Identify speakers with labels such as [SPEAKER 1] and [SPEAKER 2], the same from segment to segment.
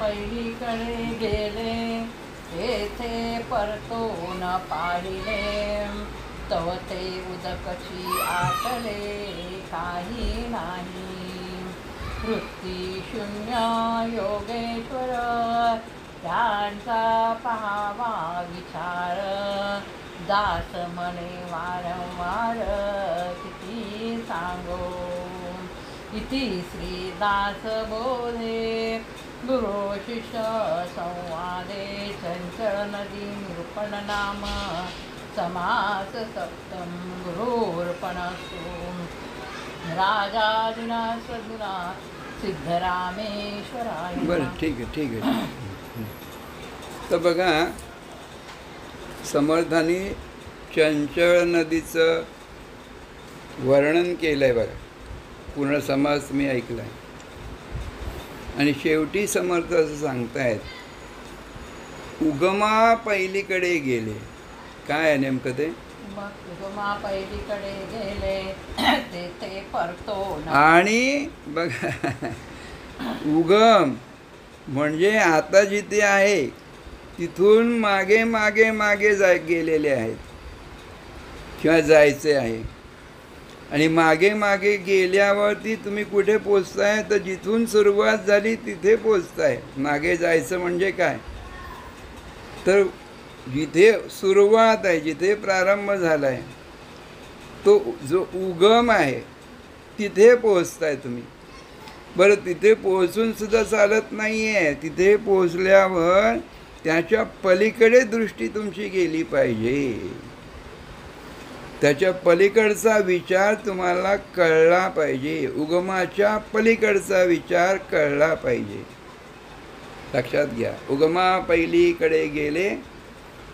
[SPEAKER 1] पहिलीकडे गेले, तेथे परतून पाहिले. तव ते उदकची आटले, काही नाही. वृत्ती शून्य योगेश्वर, त्यांचा पाहावा विचार. दास म्हणे वारंवार, किती सांगो. इति श्री दासबोधे गुरु शिष्य संवादे. चंचल नदी निरूपण नाम समास सप्तम. गुरुर्पणस्तु राजादिना सद्गुणा सिद्धरामेश्वराय.
[SPEAKER 2] बरं, ठीक आहे, ठीक आहे. तर बघा, समर्थांनी चंचळ नदीचं वर्णन केलं आहे. बघा, पूर्ण समास तुम्ही ऐकला आहे. आणि शेवटी समर्थ असं सांगतायत, उगमा पहिलीकडे गेले. काय आहे नेमकं ते?
[SPEAKER 1] उगमा पहिलीकडे गेले, तेथे परतून.
[SPEAKER 2] आणि बघा, उगम म्हणजे आता जिथे आहे तिथून मागे मागे मागे गेलेले आहेत किंवा जायचे आहे. आणि मागे मागे गेल्यावरती तुम्ही कुठे पोचताय? तर जिथून सुरुवात झाली तिथे पोचताय. मागे जायचं म्हणजे काय? तर जिथे सुरुवात आहे, जिथे प्रारंभ झाला आहे, तो जो उगम आहे तिथे पोचताय तुम्ही. बरं, तिथे पोचून सुद्धा चालत नाही आहे. तिथे पोचल्यावर त्याच्या पलीकडे दृष्टी तुमची गेली पाहिजे. त्याच्या पलीकडचा विचार तुम्हाला कळला पाहिजे. उगमाच्या पलीकडचा विचार कळला पाहिजे. लक्षात घ्या. उगमा पहिलीकडे गेले,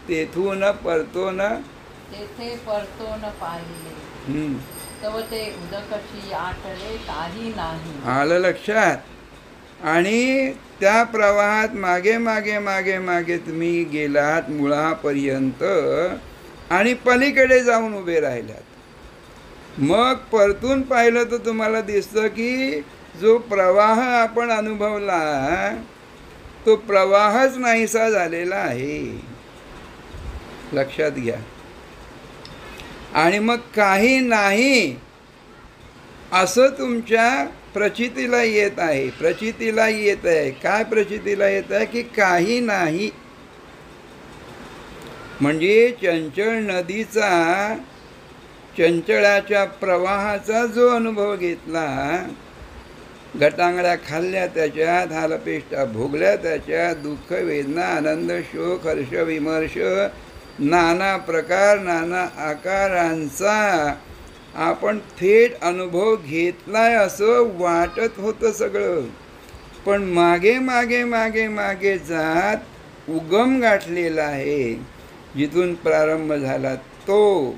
[SPEAKER 2] तेथून परतून.
[SPEAKER 1] तेथे परतून पाहिले, तव ते उदकची आटले, काही नाही.
[SPEAKER 2] आलं लक्षात? आणि त्या प्रवाहात मागे मागे मागे मागे तुम्ही गेलात मुळापर्यंत आणि पलीकडे जाऊन उभे राहिलात. मग परतून पाहिलं तर तुम्हाला दिसतं की जो प्रवाह आपण अनुभवला तो प्रवाहच नाहीसा झालेला आहे. लक्षात घ्या. आणि मग काही नाही असं तुमच्या प्रचितीला येत आहे. प्रचितीला येत आहे. काय प्रचितीला येत आहे? की काही नाही. म्हणजे चंचळ नदीचा, चंचळाच्या प्रवाहाचा जो अनुभव घेतला, घटांगड्या खाल्ल्या त्याच्यात, हालपेष्टा भोगल्या त्याच्यात, दुःख वेदना आनंद शोक हर्ष विमर्श नाना प्रकार नाना आकारांचा आपण थेट अनुभव घेतलाय असं वाटत होतं सगळं. पण मागे मागे मागे मागे जात उगम गाठलेला आहे, जिथून प्रारंभ झाला तो.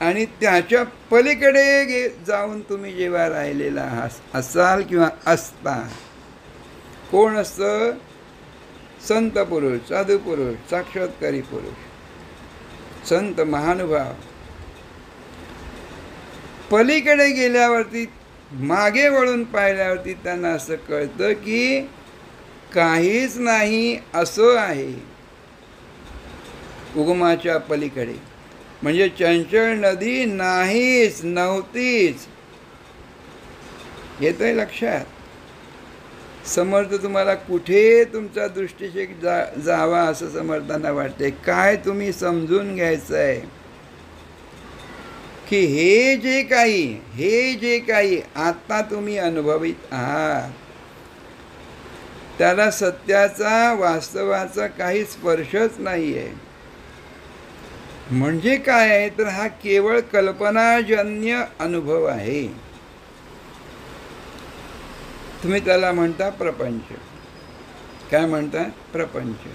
[SPEAKER 2] आणि त्याच्या पलीकडे जाऊन तुम्ही जेव्हा राहिलेला असाल किंवा असता. कोण असतं? संत पुरुष, साधू पुरुष, साक्षात्कारी पुरुष, संत महानुभाव. पलीकडे गेल्यावरती, मागे वळून पाहिल्यावरती त्यांना असं कळतं की काहीच नाही असं आहे उगमाच्या पलीकडे. म्हणजे चंचळ नदी नाहीच, नव्हतीच. येतंय लक्षात? समर्थ तुम्हाला कुठे तुमचा दृष्टिक्षेप जावा असं समर्थांना वाटते. काय तुम्ही समजून घ्यायचं आहे की हे जे काही आता तुम्ही अनुभवित आहात त्याला सत्याचा, वास्तवाचा काही स्पर्शच नाही आहे. म्हणजे काय आहे? तर हा केवळ कल्पनाजन्य अनुभव आहे. तुम्ही त्याला म्हणता प्रपंच. काय म्हणता? प्रपंच.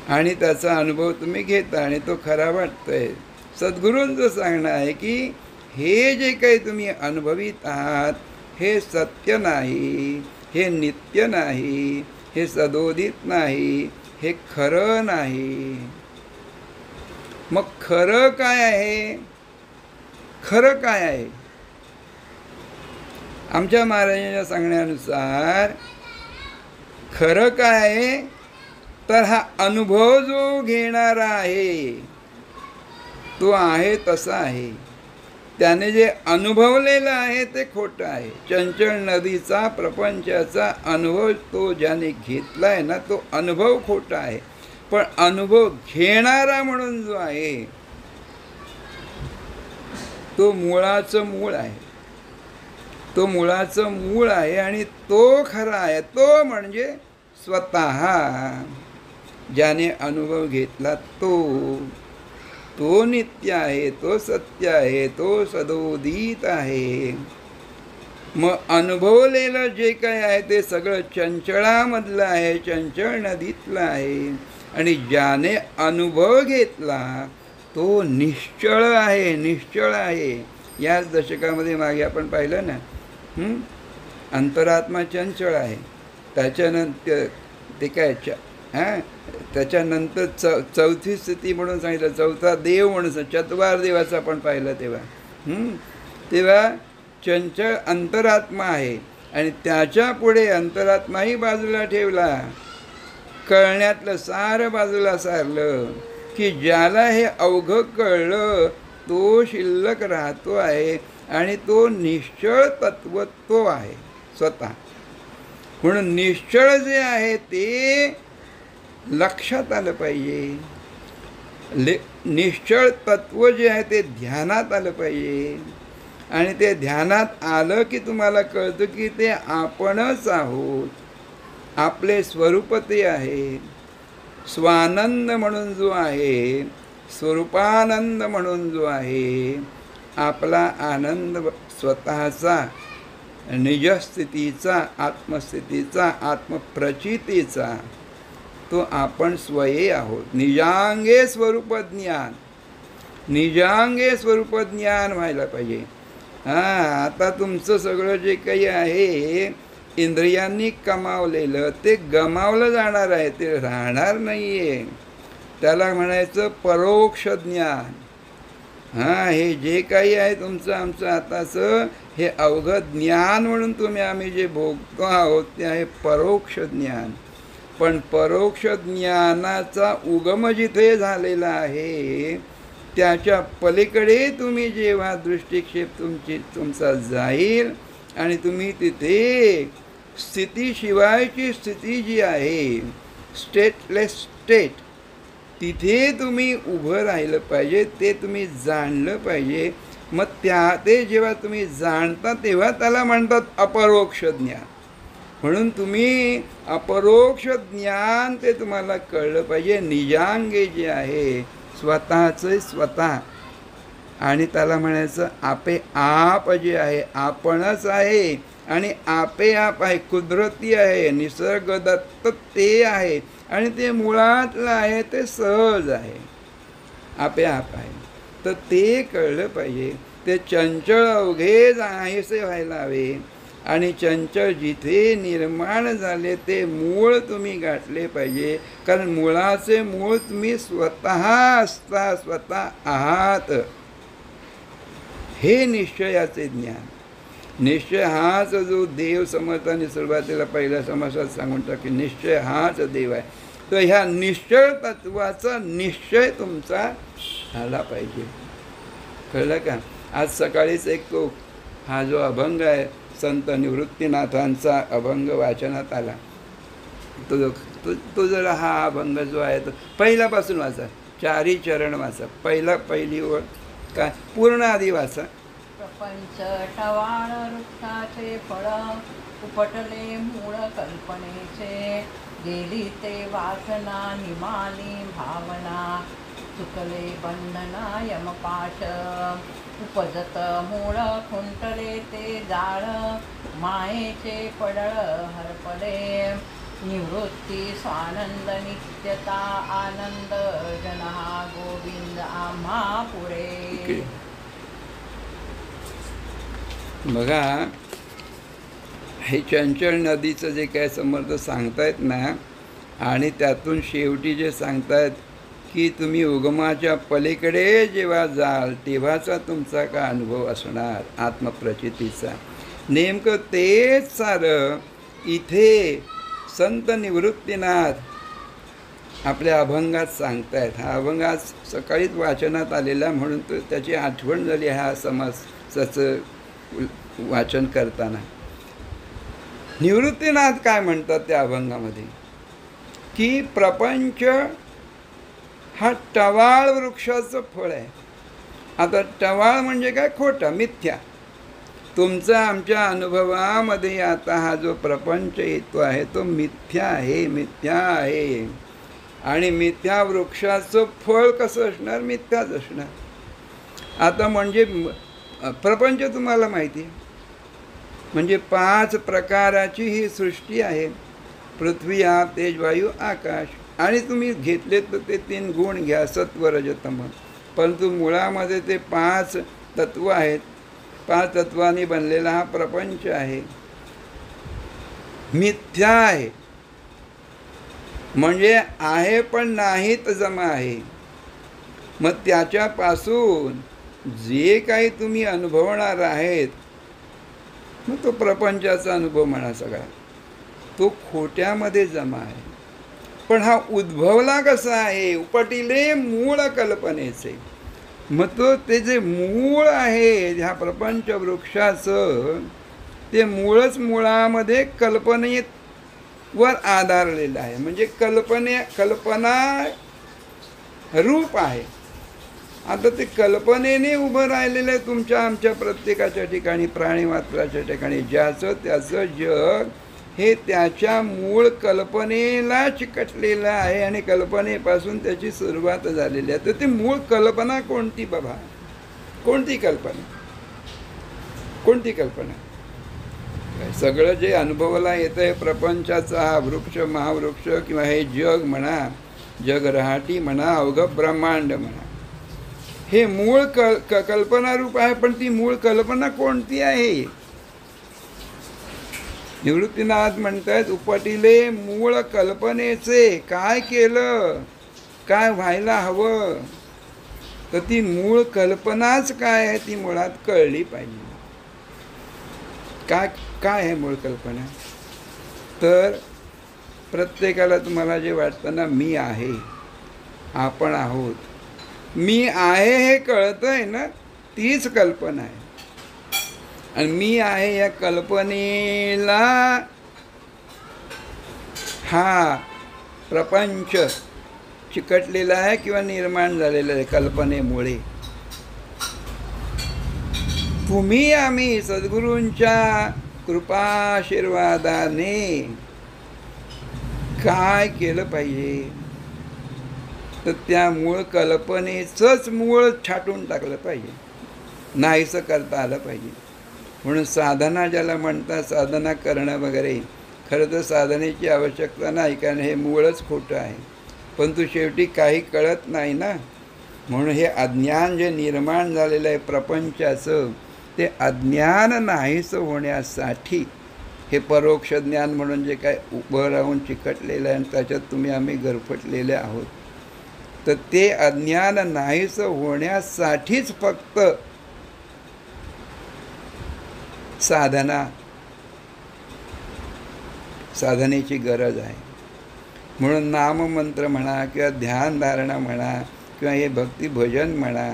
[SPEAKER 2] आणि त्याचा अनुभव तुम्ही घेता आणि तो खरा वाटतोय. सद्गुरूंचं सांगणं आहे की हे जे काही तुम्ही अनुभवित आहात हे सत्य नाही, हे नित्य नाही, हे सदोदित नाही, हे खरं नाही. मग खरं काय आहे? खरं काय आहे? आमच्या महाराजांच्या सांगण्यानुसार खरं काय आहे तर हा अनुभव जो घेणारा आहे तो आहे तसा आहे. त्याने जे अनुभवलेलं आहे ते खोटं आहे. चंचल नदीचा प्रपंचाचा अनुभव तो ज्याने घेतला आहे ना तो अनुभव खोटा आहे. पण अनुभव घेणारा म्हणून जो आहे तो मुळाचं मूळ आहे. तो मुळाचं मूळ आहे आणि तो खरा आहे. तो म्हणजे स्वतः ज्याने अनुभव घेतला तो नित्य आहे, तो सत्य आहे, तो सदोदित आहे. मग अनुभवलेलं जे काय आहे ते सगळं चंचळामधलं आहे, चंचळ नदीतलं आहे. आणि ज्याने अनुभव घेतला तो निश्चळ आहे, निश्चळ आहे. याच दशकामध्ये मागे आपण पाहिलं ना, अंतरात्मा चंचळ आहे. त्याच्यानंतर ते काय त्याच्यानंतर चौथी स्थिती म्हणून सांगितलं, चौथा देव म्हणून चत्वार देवाचं आपण पाहिलं तेव्हा चंचळ अंतरात्मा आहे. आणि त्याच्या पुढे अंतरात्माही बाजूला ठेवला, कळण्यातलं सारं बाजूला सारलं की ज्याला हे अवघं कळलं तो शिल्लक राहतो आहे आणि तो निश्चळ तत्वत्व आहे स्वतः. म्हणून निश्चळ जे आहे ते लक्षात आलं पाहिजे. निश्चळ तत्व जे आहे ते ध्यानात आलं पाहिजे. आणि ते ध्यानात आलं की तुम्हाला कळतं की ते आपणच आहोत, आपले स्वरूप ते आहे. स्वानंद म्हणून जो आहे, स्वरूपानंद म्हणून जो आहे, आपला आनंद स्वतःचा, निजस्थितीचा, आत्मस्थितीचा, आत्मप्रचितीचा तो आपण स्वये आहोत. निजांगे स्वरूप ज्ञान, निजांगे स्वरूप ज्ञान व्हायला पाहिजे. आता तुमचं सगळं जे काही आहे इंद्रियांनी कमावलेलं ते गमावलं जाणार आहे, ते राहणार नाही आहे. त्याला म्हणायचं परोक्ष ज्ञान. हे जे काही आहे तुमचं आमचं आताचं हे अवघं ज्ञान म्हणून आम्ही जे भोगतो आहोत ते आहे परोक्ष ज्ञान. पण परोक्ष ज्ञानाचा उगम जिथे झालेला आहे त्याच्या पलीकडे तुम्ही जेव्हा दृष्टिक्षेप तुमचा जाईल आणि तुम्ही तिथे स्थितीशिवायची स्थिती जी आहे, स्टेटलेस स्टेट, तिथे तुम्ही उभं राहिलं पाहिजे. ते तुम्ही जाणलं पाहिजे. मग ते जेव्हा तुम्ही जाणता तेव्हा त्याला म्हणतात अपरोक्ष ज्ञान. म्हणून तुम्ही अपरोक्ष ज्ञान ते तुम्हाला कळलं पाहिजे. निजांगे जे आहे स्वतःचं स्वतः, आणि त्याला म्हणायचं आपे आप जे आहे आपणच आहे आणि आपे आप आहे, कुदरती आहे, निसर्गदत्त ते आहे आणि ते मुळातलं आहे, ते सहज आहे, आपे आप आहे. तर ते कळलं पाहिजे. ते चंचळ अवघे आहेसे व्हायला हवे. आणि चंचळ जिथे निर्माण झाले ते मूळ तुम्ही गाठले पाहिजे. कारण मुळाचे मूळ तुम्ही स्वतः असता, स्वतः आहात. हे निश्चयाचे ज्ञान. निश्चय हाच जो देव, समर्थाने सुरुवातीला पहिल्या समासात सांगून टाकले, निश्चय हाच देव आहे. तर ह्या निश्चय तत्वाचा निश्चय तुमचा झाला पाहिजे. कळलं का? आज सकाळीच एक तो हा जो अभंग आहे संत निवृत्तीनाथांचा अभंग वाचनात आला. तो जरा हा अभंग जो आहे तो पहिल्यापासून वाचा, चारी चरण वाचा. पहिली ओळ काय पूर्ण आधी वाचा.
[SPEAKER 1] प्रपंच टवाळ वृक्षाचे फळ, उपटले मूळ कल्पनेचे, गेली ते वासना निमाली भावना, चुकले बंधना यमपाश, उपजत मूळ खुंटले ते जाळ, मायेचे पडळ हरपले, निवृत्ती स्वानंद नित्यता आनंद, जनहा गोविंद आम्हा पुरे.
[SPEAKER 2] बघा हे चंचल नदीचं जे काय समर्थ सांगतायत ना, आणि त्यातून शेवटी जे सांगतायत की तुम्ही उगमाच्या पलीकडे जेव्हा जाल तेव्हाचा तुमचा काय अनुभव असणार आत्मप्रचितीचा. नेमकं तेच सारं इथे संत निवृत्तीनाथ आपल्या अभंगात सांगतायत. हा अभंग आज सकाळीच वाचनात आलेला, म्हणून तो त्याची आठवण झाली ह्या समासाचं वाचन करताना. निवृत्तीनाथ काय म्हणतात त्या अभंगामध्ये, की प्रपंच हा टवाळ वृक्षाचं फळ आहे. आता टवाळ म्हणजे काय? खोटा, मिथ्या. तुमचा आमच्या अनुभवामध्ये आता हा जो प्रपंच येतो आहे तो मिथ्या आहे, मिथ्या आहे. आणि मिथ्या वृक्षाचं फळ कसं असणार? मिथ्याच असणार. आता म्हणजे प्रपंच तुम्हाला माहिती आहे, म्हणजे 5 प्रकाराची ही सृष्टी आहे. पृथ्वी, आप, तेज, वायू, आकाश. आणि तुम्ही घेतले तर ते 3 गुण घ्या, सत्व, रज, तम. परंतु मुळामध्ये ते 5 तत्व आहेत. 5 तत्वांनी बनलेला हा प्रपंच आहे, मिथ्या आहे. म्हणजे आहे पण नाही तर जमा आहे. मग त्याच्यापासून जे काही तुम्ही अनुभवणार आहेत, मग तो प्रपंचाचा अनुभव म्हणा सगळा, तो खोट्यामध्ये जमा आहे. पण हा उद्भवला कसा आहे? उपटिले मूळ कल्पनेचे. मग तो ते जे मूळ आहे ह्या प्रपंच वृक्षाचं, ते मूळच मुळामध्ये कल्पनेवर आधारलेलं आहे. म्हणजे कल्पना रूप आहे. आता ते कल्पनेने उभं राहिलेलं आहे तुमच्या आमच्या प्रत्येकाच्या ठिकाणी, प्राणीमात्राच्या ठिकाणी. ज्याचं त्याचं जग हे त्याच्या मूळ कल्पनेला चिकटलेलं आहे आणि कल्पनेपासून त्याची सुरुवात झालेली आहे. तर ती मूळ कल्पना कोणती बाबा? कोणती कल्पना? कोणती कल्पना? सगळं जे अनुभवाला येतं आहे प्रपंचाचा हा वृक्ष, महावृक्ष किंवा हे जग म्हणा, जग रहाटी म्हणा, अवघं ब्रह्मांड म्हणा, हे मूळ कल्पना रूप आहे. पण ती मूळ कल्पना कोणती आहे? निवृत्तीनाथ म्हणतात, उपटिले मूळ कल्पनेचे. काय केलं, काय व्हायला हवं, तर ती मूळ कल्पनाच काय आहे ती मुळात कळली पाहिजे. काय आहे मूळ कल्पना? तर प्रत्येकाला तुम्हाला जे वाटतं ना, मी आहे, आपण आहोत, मी आहे हे कळतंय ना, तीच कल्पना आहे. आणि मी आहे या कल्पनेला हा प्रपंच चिकटलेला आहे किंवा निर्माण झालेला आहे कल्पनेमुळे. तुम्ही आम्ही सद्गुरूंच्या कृपाशीर्वादाने काय केलं पाहिजे? तर त्या मूळ कल्पनेचंच मूळ छाटून टाकलं पाहिजे, नाहीसं करता आलं पाहिजे. म्हणून साधना ज्याला म्हणतात, साधना करणं वगैरे, खरं तर साधनेची आवश्यकता नाही, कारण हे मूळच खोटं आहे. परंतु शेवटी काही कळत नाही ना, म्हणून हे अज्ञान जे निर्माण झालेलं आहे प्रपंचाचं, ते अज्ञान नाहीसं होण्यासाठी हे परोक्ष ज्ञान म्हणून जे काय उभं राहून चिकटलेलं आहे आणि त्याच्यात तुम्ही आम्ही गरफटलेले आहोत, तर ते अज्ञान नाहीसं होण्यासाठीच फक्त साधनेची गरज आहे. म्हणून नाममंत्र म्हणा किंवा ध्यानधारणा म्हणा किंवा हे भक्तिभजन म्हणा,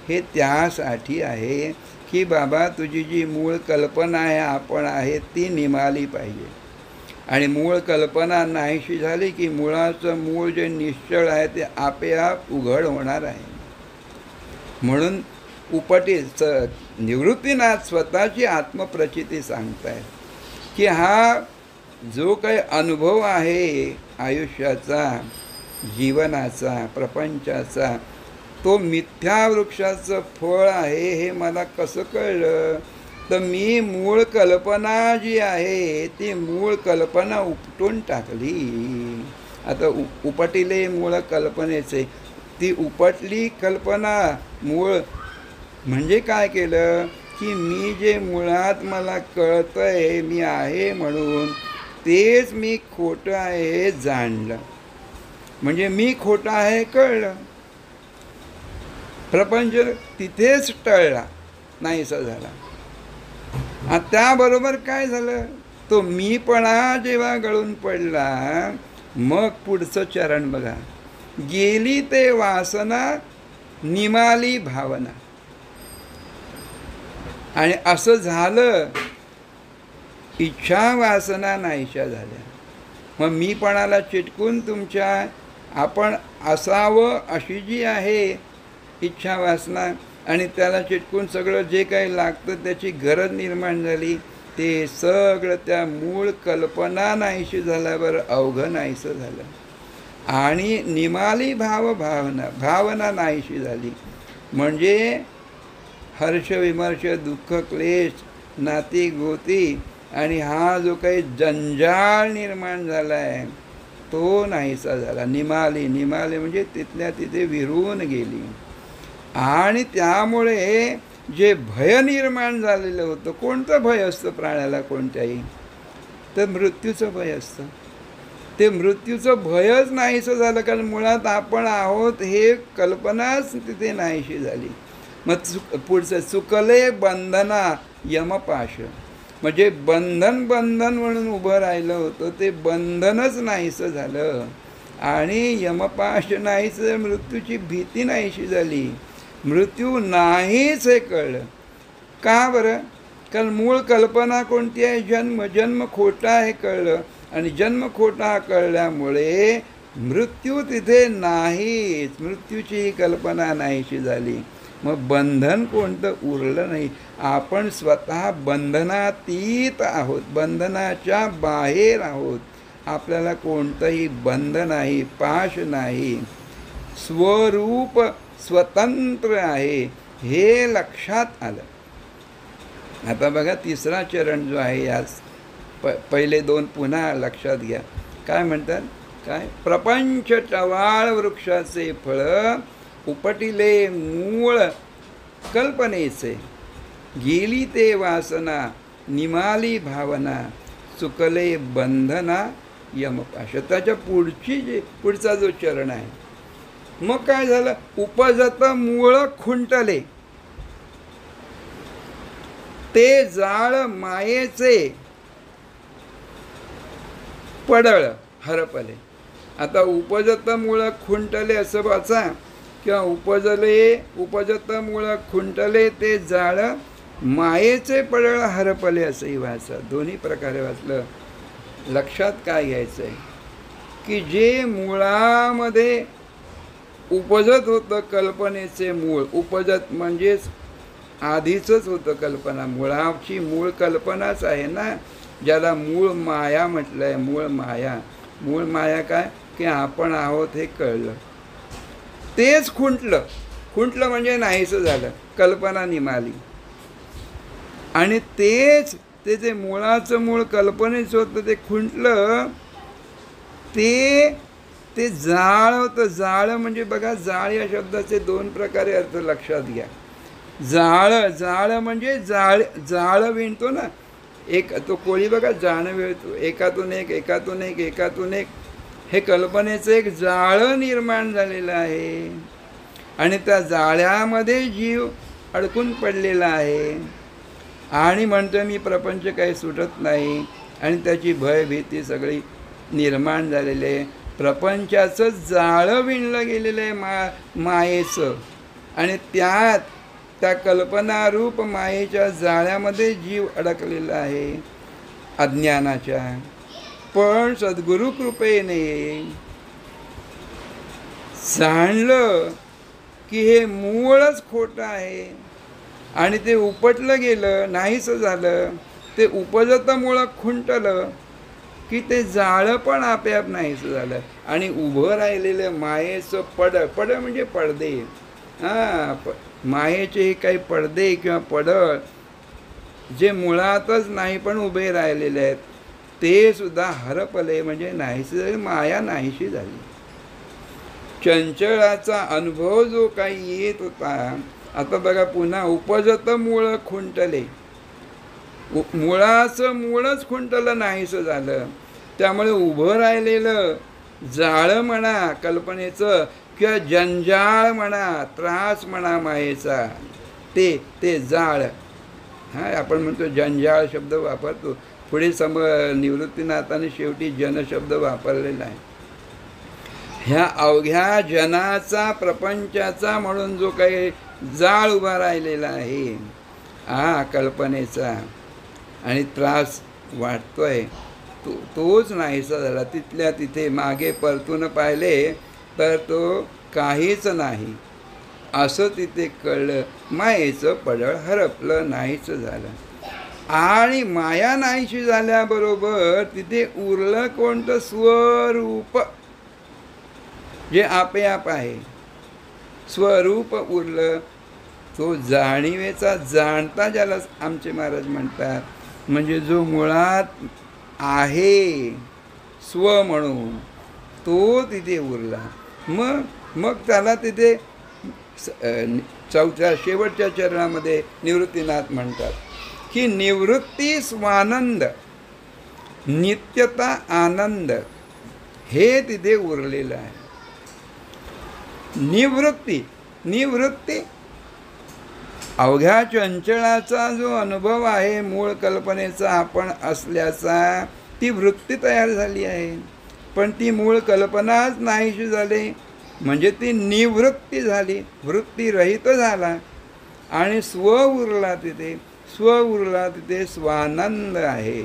[SPEAKER 2] हे त्यासाठी आहे की बाबा तुझी जी मूळ कल्पना आहे आपण आहे ती निमाली पाहिजे. आणि मूळ कल्पना नाहीशी झाली की मुळाचं मूळ जे निश्चळ आहे ते आपोआप उघड होणार आहे. म्हणून निवृत्तीनाथ स्वतःची आत्मप्रचिती सांगतायत की हा जो काही अनुभव आहे आयुष्याचा, जीवनाचा, प्रपंचाचा, तो मिथ्या वृक्षाचं फळ आहे हे मला कसं कळलं? तर मी मूळ कल्पना जी आहे ती मूळ कल्पना उपटून टाकली. आता उपटिले मूळ कल्पनेचे, ती उपटली कल्पना. मूळ म्हणजे काय केलं की मी जे मुळात मला कळतंय मी आहे म्हणून, तेच मी खोटं आहे हे जाणलं. म्हणजे मी खोटं आहे कळलं, प्रपंच तिथेच टळला, नाहीसा झाला. त्याबरोबर काय झालं? तो मीपणा जेव्हा गळून पडला, मग पुढचं चरण बघा, गेली ते वासना निमाली भावना. आणि असं झालं, इच्छा वासना नाहीशा झाल्या. मग मीपणाला चिटकून तुमच्या आपण असावं अशी जी आहे इच्छा वासना, आणि त्याला चिटकून सगळं जे काही लागतं त्याची गरज निर्माण झाली, ते सगळं त्या मूळ कल्पना नाहीशी झाल्यावर अवघं नाहीसं झालं. आणि निमाली भावना नाहीशी झाली. म्हणजे हर्ष विमर्श दुःख क्लेश नाती गोती आणि हा जो काही जंजाळ निर्माण झाला आहे तो नाहीसा झाला. निमाली म्हणजे तिथल्या तिथे विरून गेली. आणि त्यामुळे जे भय निर्माण झालेलं होतं, कोणतं भय असतं प्राण्याला कोणत्याही, तर मृत्यूचं भय असतं. ते मृत्यूचं भयच नाहीसं झालं, कारण मुळात आपण आहोत हे कल्पनाच तिथे नाहीशी झाली. मग पुढचं चुकले बंधना यमपाश, म्हणजे बंधन म्हणून उभं राहिलं होतं ते बंधनच नाहीसं झालं. आणि यमपाश नाहीच, मृत्यूची भीती नाहीशी झाली. मृत्यू नाहीच हे कळलं. का बरं? कारण मूळ कल्पना कोणती आहे? जन्म खोटा हे कळलं. आणि जन्म खोटा कळल्यामुळे मृत्यू तिथे नाहीच, मृत्यूची ही कल्पना नाहीशी झाली. मग बंधन कोणतं उरलं नाही. आपण स्वतः बंधनातीत आहोत, बंधनाच्या बाहेर आहोत. आपल्याला कोणतंही बंध नाही, पाश नाही. स्वरूप स्वतंत्र आहे हे लक्षात आलं. आता बघा तिसरा चरण जो आहे, याच पहिले दोन पुन्हा लक्षात घ्या. काय म्हणतात? काय? प्रपंच टवाळ वृक्षाचे फळ उपटिले मूळ कल्पनेचे, गेली ते वासना निमाली भावना, चुकले बंधना यमपाश. त्याच्या पुढचा जो चरण आहे, मग काय झालं? उपजत मूळ खुंटले ते जाळ मायेचे पडळ हरपले. आता उपजत मूळ खुंटले असं वाचा, किंवा उपजत मूळ खुंटले ते जाळ मायेचे पडळ हरपले असंही वाचा. दोन्ही प्रकारे वाचलं. लक्षात काय घ्यायचं आहे की जे मुळामध्ये उपजत होतं कल्पनेचे मूळ, उपजत म्हणजेच आधीचंच होतं कल्पना, मुळाची मूळ कल्पनाच आहे ना, ज्याला मूळ माया म्हटलं आहे. मूळ माया काय? की आपण आहोत हे कळलं, तेच खुंटलं म्हणजे नाहीसं झालं, कल्पना निमाली. आणि तेच ते जे मुळाचं मूळ कल्पनेचं होतं ते खुंटलं, ते जाळ होतं. जाळ म्हणजे बघा, जाळ या शब्दाचे दोन प्रकारे अर्थ लक्षात घ्या. जाळ म्हणजे जाळ विणतो ना, एक तो कोळी बघा जाळं विणतो, एकातून एक हे कल्पनेचं एक जाळं निर्माण झालेलं आहे. आणि त्या जाळ्यामध्ये जीव अडकून पडलेला आहे. आणि म्हणतो मी प्रपंच काही सुटत नाही, आणि त्याची भयभीती सगळी निर्माण झालेली आहे. प्रपंचाचं जाळं विणलं गेलेलं आहे मायेचं, आणि त्या कल्पनारूप मायेच्या जाळ्यामध्ये जीव अडकलेला आहे अज्ञानाच्या. पण सद्गुरु कृपेने जाणलं की हे मूळच खोटं आहे, आणि ते उपटलं गेलं, नाहीसं झालं. ते उपजत मुळं खुंटलं की ते जाळं पण आपोआप नाहीसं झालं. आणि उभं राहिलेलं मायेचं पड म्हणजे पडदे, मायेचे हे काही पडदे किंवा पडळ जे मुळातच नाही पण उभे राहिलेले आहेत, ते सुद्धा हरपले म्हणजे नाहीसे झाले, माया नाहीशी झाली. चंचळाचा अनुभव जो काही येत होता, आता बघा पुन्हा उपजत मूळ खुंटले, मुळाचं मूळच खुंटलं नाहीसं झालं. त्यामुळे उभं राहिलेलं जाळं म्हणा कल्पनेचं, किंवा जंजाळ म्हणा, त्रास म्हणा मायेचा, ते जाळ, आपण म्हणतो जंजाळ शब्द वापरतो, पुढे निवृत्तीनाथाने शेवटी जन शब्द वापरलेला आहे. ह्या अवघ्या जनाचा, प्रपंचाचा म्हणून जो काही जाळ उभा राहिलेला आहे, कल्पनेचा, आणि त्रास वाटतोय, तोच नाहीसा झाला. तिथल्या तिथे मागे परतून पाहिले तर तो काहीच नाही असं तिथे कळलं. मायेचं पडळ हरपलं, नाहीच झालं. आणि माया नाहीशी झाल्याबरोबर तिथे उरलं कोणतं? स्वरूप, जे आपेआप आहे. स्वरूप उरलं. तो जाणीवेचा जाणता ज्याला आमचे महाराज म्हणतात, म्हणजे जो मुळात आहे स्व म्हणून, तो तिथे उरला. मग त्याला तिथे चौथ्या शेवटच्या चरणामध्ये निवृत्तीनाथ म्हणतात की निवृत्ती स्वानंद, नित्यता आनंद, हे तिथे उरलेलं आहे. निवृत्ती अवघ्या चंचळाचा जो अनुभव आहे, मूळ कल्पनेचा आपण असल्याचा, ती वृत्ती तयार झाली आहे. पण ती मूळ कल्पनाच नाहीशी झाली, म्हणजे ती निवृत्ती झाली, वृत्तीरहित झाला. आणि स्व उरला तिथे स्वानंद आहे.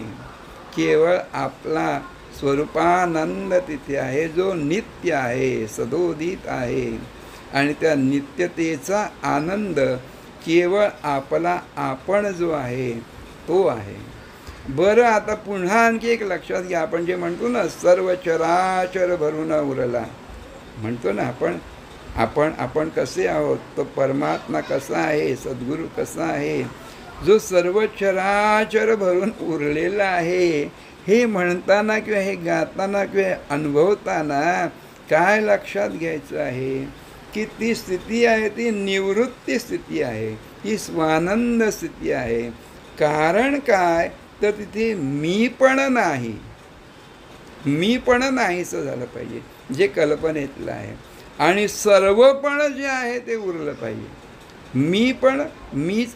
[SPEAKER 2] केवळ आपला स्वरूपानंद तिथे आहे, जो नित्य आहे, सदोदित आहे. आणि त्या नित्यतेचा आनंद केवळ आपला आपण जो आहे तो आहे. बरं, आता पुन्हा आणखी एक लक्षात घ्या. आपण जे म्हणतो ना, सर्व चराचर भरून उरला, म्हणतो ना आपण कसे आहोत, तो परमात्मा कसा आहे, सद्गुरू कसा आहे, जो सर्व चराचर भरून उरलेला आहे. हे म्हणताना किंवा हे गाताना किंवा अनुभवताना काय लक्षात घ्यायचं आहे की ती स्थिती आहे ती निवृत्ती स्थिती आहे, ती स्वानंद स्थिती आहे. कारण काय तर तिथे मी पण नाहीसं झालं पाहिजे, जे कल्पनेतलं आहे. आणि सर्वपण जे आहे ते उरलं पाहिजे.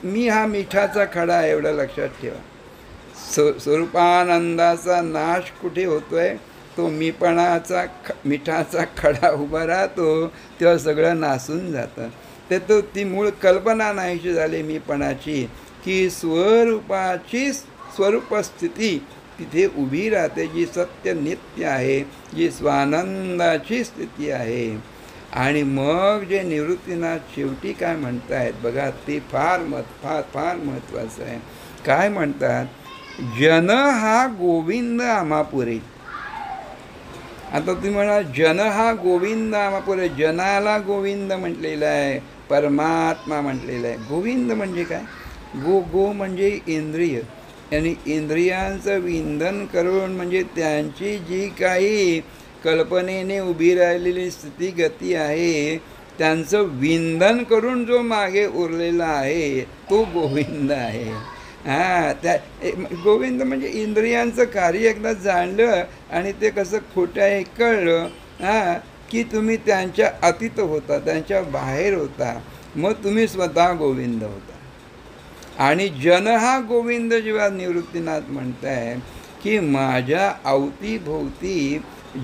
[SPEAKER 2] मी हा मिठाचा खडा आहे, एवढं लक्षात ठेवा. स्वरूपानंदाचा नाश कुठे होतोय? तो मिठाचा खडा उभा राहतो, तेव्हा सगळं नासून जातं. ते ती मूळ कल्पना नाहीशी झाली मीपणाची, की स्वरूपाची स्वरूपस्थिती तिथे उभी राहते, जी सत्य नित्य आहे, जी स्वानंदाची स्थिती आहे. आणि मग जे निवृत्तीनाथ शेवटी काय म्हणतायत बघा, ते फार महत्त्वाचं आहे. काय म्हणतात? जन हा गोविंद आम्हापुरे. आता तुम्ही म्हणा, जन हा गोविंद आम्हापुरे. जनाला गोविंद म्हटलेलं आहे, परमात्मा म्हटलेलं आहे. गोविंद म्हणजे काय? गो म्हणजे इंद्रिय, आणि इंद्रियांचं विंदन करून, म्हणजे त्यांची जी काही कल्पनेने उभी राहिलेली स्थिती गती आहे, त्यांचं विंदन करून जो मागे उरलेला आहे तो गोविंद आहे. त्या गोविंद म्हणजे इंद्रियांचं कार्य एकदा जाणलं आणि ते कसं खोटं आहे कळलं, की तुम्ही त्यांच्या अतीत होता, त्यांच्या बाहेर होता, मग तुम्ही स्वतः गोविंद होता. आणि जन हा गोविंद जेव्हा निवृत्तीनाथ म्हणताय की माझ्या अवतीभोवती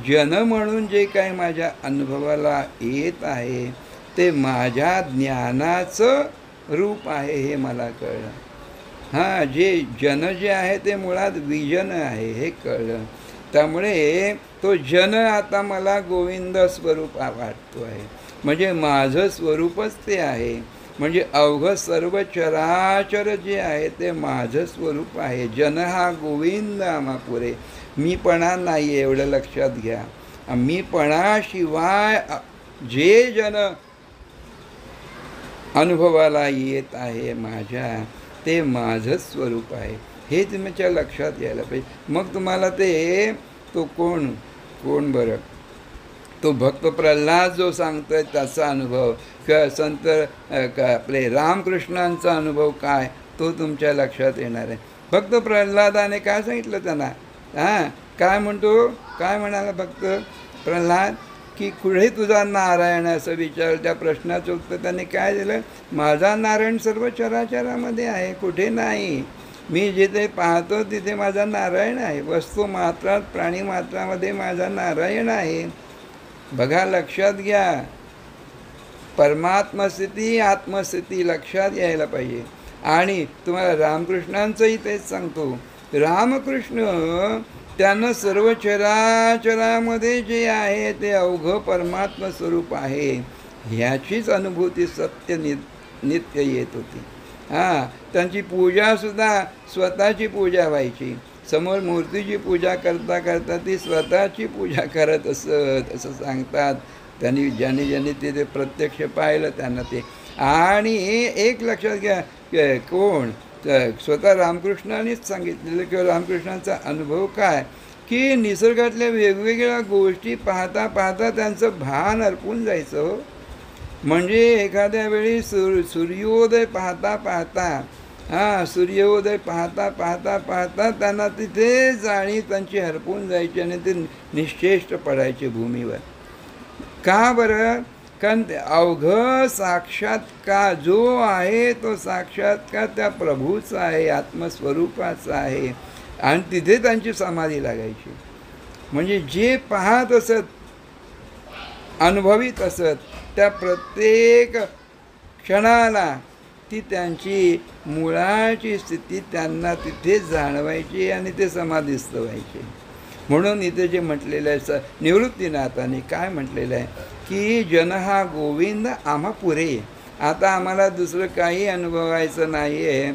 [SPEAKER 2] जन म्हणून जे काही माझ्या अनुभवाला येत आहे ते माझ्या ज्ञानाचं रूप आहे, हे मला कळलं. जे जन जे आहे ते मुळात विजन आहे, हे कळलं. त्यामुळे तो जन आता मला गोविंद स्वरूप वाटतो आहे, म्हणजे माझं स्वरूपच ते आहे. म्हणजे अवघं सर्व चराचर जे आहे ते माझं स्वरूप आहे. जन हा गोविंद आम्हापुरे. मीपणा नाही आहे, एवढं लक्षात घ्या. मीपणाशिवाय जे जन अनुभवाला येत आहे माझ्या, ते माझंच स्वरूप आहे, हे तुमच्या लक्षात यायला पाहिजे. मग तुम्हाला तो कोण बरं, तो भक्त प्रल्हाद जो सांगतोय त्याचा अनुभव, किंवा संत आपले रामकृष्णांचा अनुभव काय, तो तुमच्या लक्षात येणार आहे. भक्त प्रल्हादाने काय सांगितलं त्यांना? काय म्हणाला भक्त प्रल्हाद, की कुठे तुझा नारायण असं विचारलं. त्या प्रश्नाचं उत्तर त्याने काय दिलं? माझा नारायण सर्व चराचरामध्ये आहे, कुठे नाही. मी जिथे पाहतो तिथे माझा नारायण आहे. वस्तू मात्रात प्राणी मात्रामध्ये माझा नारायण आहे. बघा, लक्षात घ्या. परमात्मस्थिती आत्मस्थिती लक्षात यायला पाहिजे. आणि तुम्हाला रामकृष्णांचंही तेच सांगतो. रामकृष्ण त्यानं सर्व चराचरामध्ये जे आहे ते अवघं परमात्म स्वरूप आहे ह्याचीच अनुभूती सत्य नित्य येत होती. त्यांची पूजासुद्धा स्वतःची पूजा व्हायची. समोर मूर्तीची पूजा करता करता ती स्वतःची पूजा करत असत असं सांगतात. ज्यांनी तिथे प्रत्यक्ष पाहिलं त्यांना ते. आणि एक लक्षात घ्या, कोण स्वतः रामकृष्णानेच सांगितलेलं किंवा रामकृष्णांचा अनुभव काय, की निसर्गातल्या वेगवेगळ्या गोष्टी पाहता पाहता त्यांचं भान हरपून जायचं हो. म्हणजे एखाद्या वेळी सूर्योदय पाहता पाहता सूर्योदय पाहता पाहता पाहता त्यांना तिथे जाणी त्यांची हरपून जायची आणि ते निश्चेष्ट पडायचे भूमीवर. का बरं? कारण ते अवघं साक्षात्कार जो आहे तो साक्षात्कार त्या प्रभूचा आहे, आत्मस्वरूपाचा आहे. आणि तिथे त्यांची समाधी लागायची. म्हणजे जे पाहत असत, अनुभवित असत, त्या प्रत्येक क्षणाला ती त्यांची मुळाची स्थिती त्यांना तिथे जाणवायची आणि ते समाधीस्थ व्हायचे. म्हणून इथे जे म्हटलेलं आहे निवृत्तीनाथांनी काय म्हटलेलं आहे, की जन हा गोविंद आम्हा पुरे. आता आम्हाला दुसरं काही अनुभवायचं नाही आहे.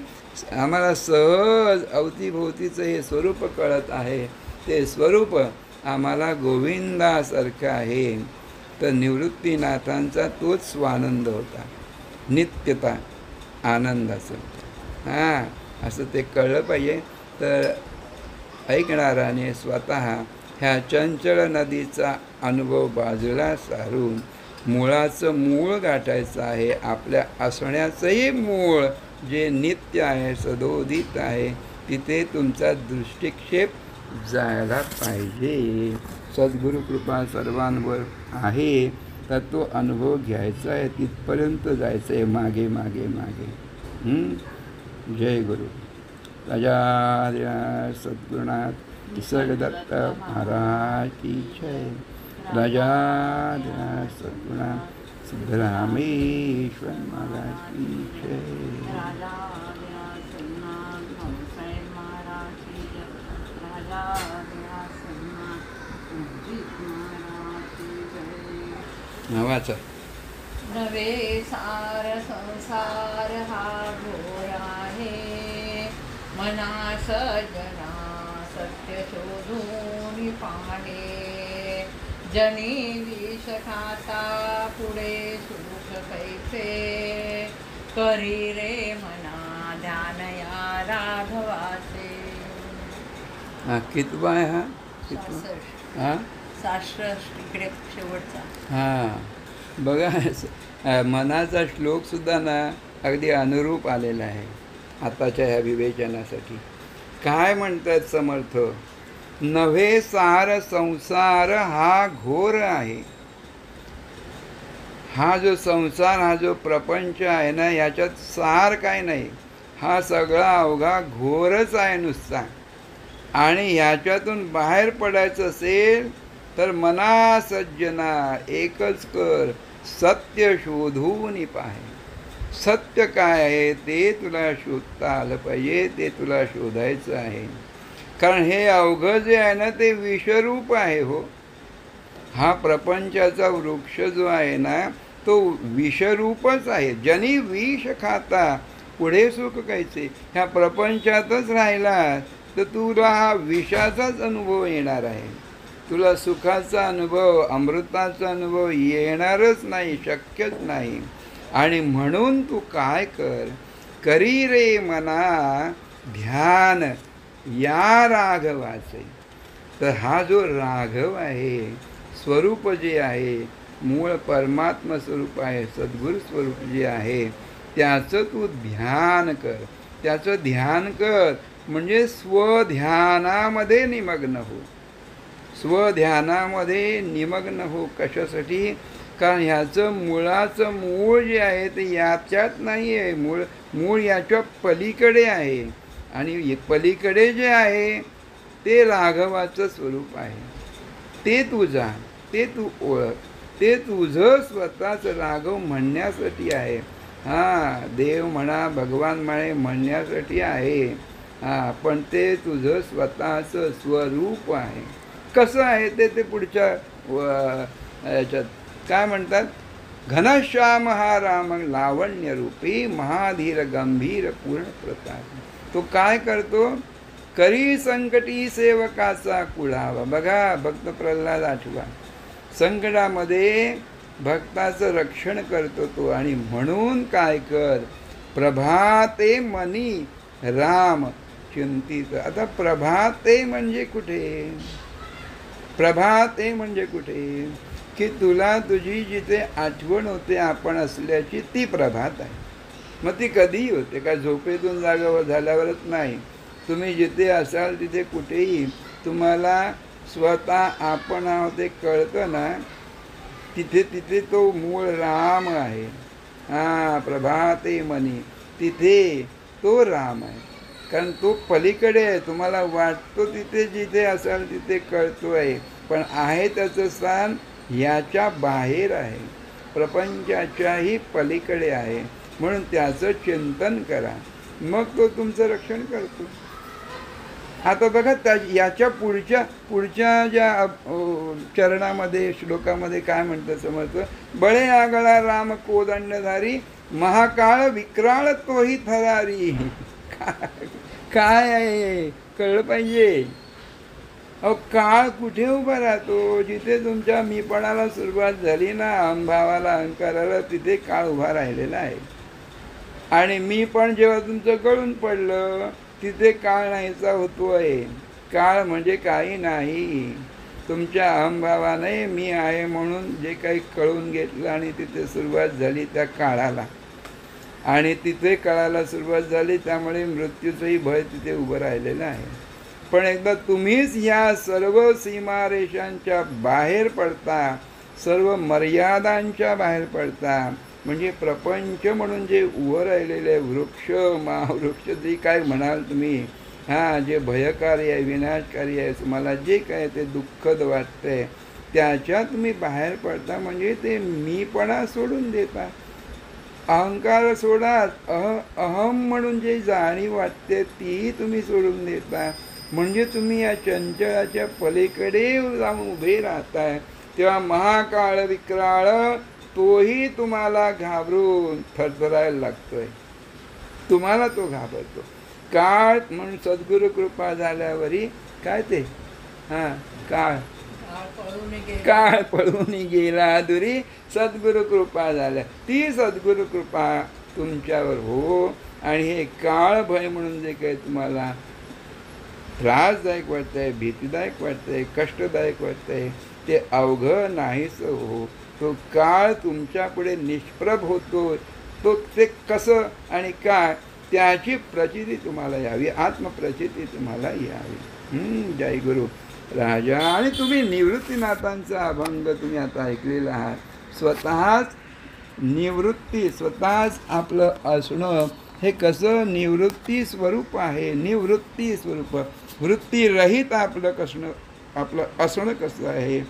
[SPEAKER 2] आम्हाला सहज अवतीभोवतीचं हे स्वरूप कळत आहे. ते स्वरूप आम्हाला गोविंदासारखं आहे. तर निवृत्तीनाथांचा तोच स्वानंद होता, नित्यता आनंदाचं. असं ते कळलं पाहिजे. तर ऐकणाराने स्वतः ह्या चंचल नदीचा अनुभव बाजूला सारून मुळाचं मूळ गाठायचं आहे. आपल्या असण्याचंही मूळ जे नित्य आहे, सदोदित आहे, तिथे तुमचा दृष्टिक्षेप जायला पाहिजे. सद्गुरु कृपा सर्वांवर आहे, तर तो अनुभव घ्यायचा आहे. तिथपर्यंत जायचं आहे, मागे मागे मागे. जय गुरु. राजा सद्गुरुनाथ निसर्गदत्त महाराज की जय. राजा सद्गुरुनाथ सिद्धरामेश्वर महाराज की जय. नावाचा
[SPEAKER 1] नवे सार संसार हा घोर आहे. मना सजना सत्य शोधून पाहे. जनी विष खाता पुढे सुख कैसे. करी रे मना ध्यान या राघवाचे.
[SPEAKER 2] कितवा आहे हा?
[SPEAKER 1] 66 इकडे शेवटचा.
[SPEAKER 2] बघा, मनाचा श्लोकसुद्धा ना अगदी अनुरूप आलेला आहे आताच्या ह्या विवेचनासाठी. काय म्हणतात समर्थ? नव्हे सार संसार हा घोर आहे. हा जो संसार, हा जो प्रपंच आहे ना, याच्यात सार काय नाही. हा सगळा अवघा घोरच आहे नुसता. आणि ह्याच्यातून बाहेर पडायचं असेल तर मना सज्जना एकच कर, सत्य शोधून पाहे. सत्य काय आहे ते तुला शोधता आलं पाहिजे, ते तुला शोधायचं आहे. कारण हे अवघं जे आहे ना ते विषरूप आहे हो. हा प्रपंचाचा वृक्ष जो आहे ना तो विषरूपच आहे. जनी विष खाता पुढे सुख कैसे. ह्या प्रपंचातच राहिला तर तुला हा विषाचाच अनुभव येणार आहे. तुला सुखाचा अनुभव, अमृताचा अनुभव येणारच नाही, शक्यच नाही. आणि म्हणून तू काय कर, करी रे मना ध्यान या राघवाचे. तर हा जो राघव आहे, स्वरूप जे आहे, मूळ परमात्मा स्वरूप आहे, सद्गुरु स्वरूप जे आहे, त्याचं तू ध्यान कर. त्याचं ध्यान कर म्हणजे स्वध्यानामध्ये निमग्न हो. स्वध्यानामध्ये निमग्न हो. कशासाठी? कारण ह्याचं मुळाचं मूळ जे आहे ते याच्यात नाही आहे. मूळ याच्या पलीकडे आहे. आणि पलीकडे जे आहे ते राघवाचं स्वरूप आहे. ते तू जाण, ते तू ओळख, ते तुझं स्वतःच राघव म्हणण्यासाठी आहे. देव म्हणा, भगवान म्हणे म्हणण्यासाठी आहे. पण ते तुझं स्वतःचं स्वरूप आहे. कसं आहे ते पुढच्या याच्यात काय म्हणतात? घनश्याम हा राम लावण्य रूपी महाधीर गंभीर पूर्ण प्रताप. तो काय करतो? करी संकटी सेवकाचा कुळावा. बघा, भक्त प्रल्हाद आठवा. संकटामध्ये भक्ताचं रक्षण करतो तो. आणि म्हणून काय कर? प्रभाते मनी राम चिंतित. आता प्रभाते म्हणजे कुठे? प्रभाते म्हणजे कुठे? की तुला तुझी जिथे आठवण होते आपण असल्याची, ती प्रभात आहे. मग ती कधीही होते, काय झोपेतून जागा झाल्यावरच नाही. तुम्ही जिथे असाल तिथे कुठेही तुम्हाला स्वतः आपण आहोत ते कळतं ना, तिथे तिथे तो मूळ राम आहे. प्रभाते मनी, तिथे तो राम आहे. कारण तो पलीकडे आहे. तुम्हाला वाटतो तिथे, जिथे असाल तिथे कळतो आहे, पण आहे त्याचं स्थान याच्या बाहेर आहे, प्रपंचाच्याही पलीकडे आहे. म्हणून त्याचं चिंतन करा, मग तो तुमचं रक्षण करतो. आता बघा, याच्या पुढच्या ज्या चरणामध्ये, श्लोकामध्ये काय म्हणतं समर्थ? बळे आगळा राम कोदंडधारी, महाकाळ विक्राळ तोही थरारी. काय आहे कळलं पाहिजे. काळ कुठे उभा राहतो? जिथे तुमच्या मीपणाला सुरुवात झाली ना, अहंभावाला, अहंकाराला, तिथे काळ उभा राहिलेला आहे. आणि मी पण जेव्हा तुमचं गळून पडलं, तिथे काळ नाहीचा होतोय. काळ म्हणजे काही नाही, तुमच्या अहंभावाने मी आहे म्हणून जे काही कळून घेतलं आणि तिथे सुरुवात झाली त्या काळाला, आणि तिथे काळाला सुरुवात झाली, त्यामुळे मृत्यूचंही भय तिथे उभं राहिलेलं आहे. पण एकदा तुम्हीच ह्या सर्व सीमारेषांच्या बाहेर पडता, सर्व मर्यादांच्या बाहेर पडता, म्हणजे प्रपंच म्हणून जे उभं राहिलेले वृक्ष, महावृक्ष, जे काय म्हणाल तुम्ही, जे भयकारी आहे, विनाशकारी आहे, तुम्हाला जे काय ते दुःखद वाटतंय, त्याच्या तुम्ही बाहेर पडता. म्हणजे ते मीपणा सोडून देता, अहंकार सोडा, अहम म्हणून जे जाणीव वाटते ती तुम्ही सोडून देता. म्हणजे तुम्ही या चंचळाच्या पलीकडे जाऊन उभे राहताय. तेव्हा महाकाळ विक्राळ तोही तुम्हाला घाबरून थरथरायला लागतोय, तुम्हाला तो घाबरतो. काळ म्हणून सद्गुरु कृपा झाल्यावरी काय ते काळ पळून गेला दुरी, सद्गुरु कृपा झाल्या. ती सद्गुरु कृपा तुमच्यावर हो. आणि हे काळ भय म्हणून जे काही तुम्हाला त्रासदायक वाटतंय, भीतीदायक वाटतंय, कष्टदायक वाटतंय, ते अवघं नाहीच हो. तो काळ तुमच्या पुढे निष्प्रभ होतो. तो ते कसं आणि काय, त्याची प्रचिती तुम्हाला यावी, आत्मप्रचिती तुम्हाला यावी. जय गुरु राजा. आणि तुम्ही निवृत्तीनाथांचा अभंग तुम्ही आता ऐकलेला आहात. स्वतःच निवृत्ती, स्वतःच आपलं असणं हे कसं निवृत्ती स्वरूप आहे. निवृत्ती स्वरूप, वृत्तीरहित आपलं कसणं, आपलं असणं कसं आहे.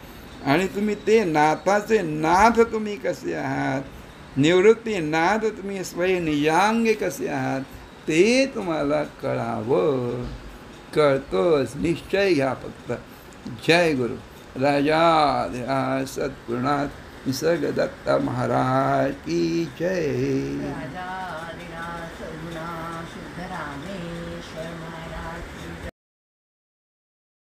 [SPEAKER 2] आणि तुम्ही ते नाथाचे नाथ तुम्ही कसे आहात, निवृत्ती नाथ तुम्ही स्वयंनियांगे कसे आहात, ते तुम्हाला कळावं. कळतोच, निश्चय घ्या फक्त. जय गुरु राजा सद्गुरुनाथ निसर्ग दत्त महाराज की जय.